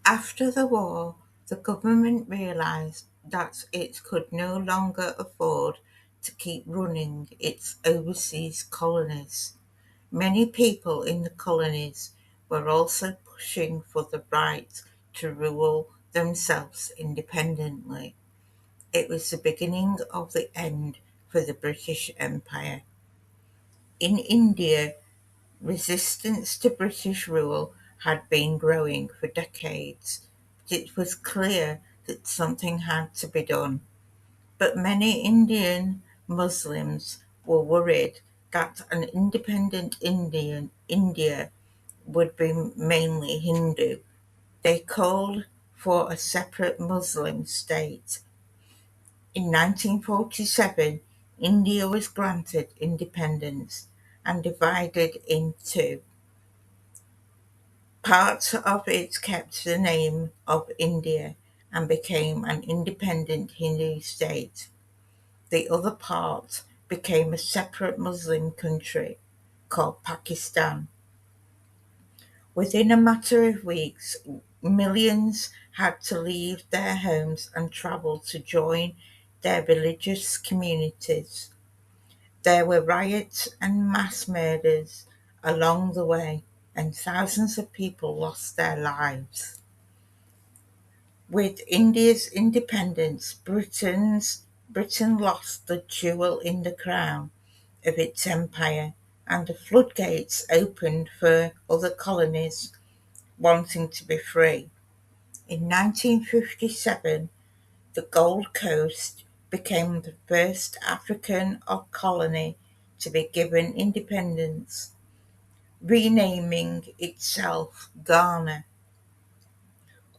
After the war, the government realised that it could no longer afford to keep running its overseas colonies. Many people in the colonies were also pushing for the right to rule themselves independently. It was the beginning of the end for the British Empire. In India, resistance to British rule had been growing for decades, but it was clear that something had to be done. But many Indian Muslims were worried that an independent India would be mainly Hindu. They called for a separate Muslim state. In 1947, India was granted independence and divided into parts of it kept the name of India and became an independent Hindu state. The other part became a separate Muslim country called Pakistan. Within a matter of weeks, millions had to leave their homes and travel to join their religious communities. There were riots and mass murders along the way, and thousands of people lost their lives. With India's independence, Britain lost the jewel in the crown of its empire, and the floodgates opened for other colonies wanting to be free. In 1957, the Gold Coast became the first African colony to be given independence, renaming itself Ghana.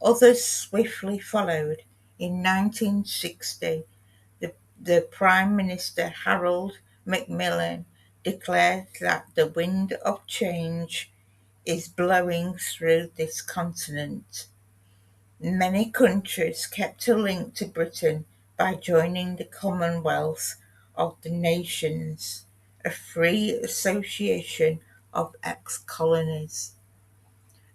Others swiftly followed. In 1960, the Prime Minister Harold Macmillan declared that the wind of change is blowing through this continent. Many countries kept a link to Britain by joining the Commonwealth of the Nations, a free association of ex-colonies.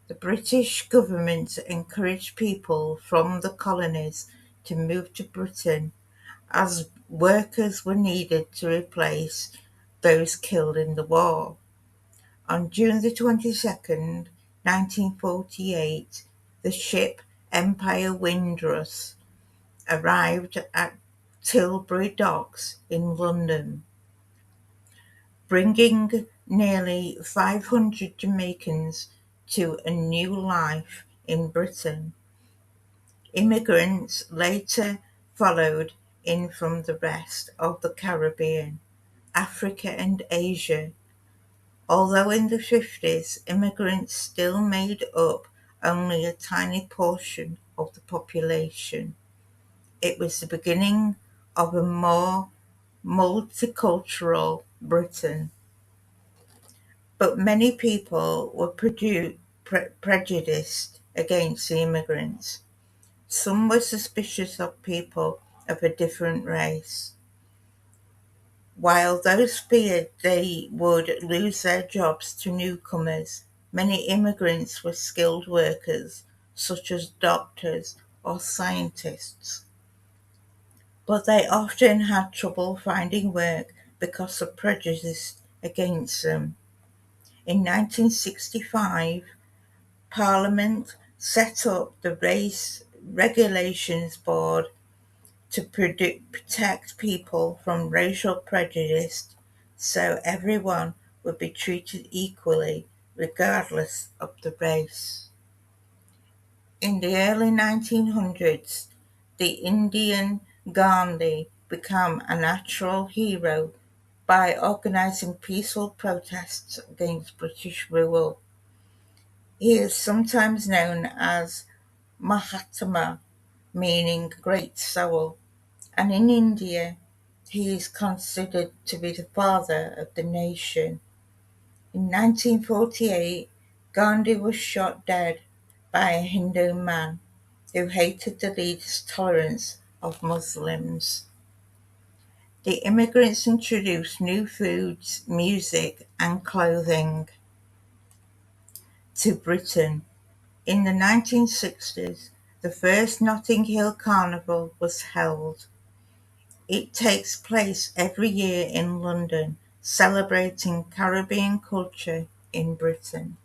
The British government encouraged people from the colonies to move to Britain as workers were needed to replace those killed in the war. On June the 22nd, 1948, the ship Empire Windrush arrived at Tilbury Docks in London, bringing nearly 500 Jamaicans to a new life in Britain. Immigrants later followed in from the rest of the Caribbean, Africa and Asia. Although in the 50s immigrants still made up only a tiny portion of the population, it was the beginning of a more multicultural Britain. But many people were prejudiced against the immigrants. Some were suspicious of people of a different race, while those feared they would lose their jobs to newcomers. Many immigrants were skilled workers, such as doctors or scientists, but they often had trouble finding work because of prejudice against them. In 1965, Parliament set up the Race Regulations Board to protect people from racial prejudice so everyone would be treated equally regardless of the race. In the early 1900s, the Indian Gandhi became a national hero by organising peaceful protests against British rule. He is sometimes known as Mahatma, meaning great soul, and in India he is considered to be the father of the nation. In 1948, Gandhi was shot dead by a Hindu man who hated the leader's tolerance of Muslims. The immigrants introduced new foods, music and clothing to Britain. In the 1960s, the first Notting Hill Carnival was held. It takes place every year in London, celebrating Caribbean culture in Britain.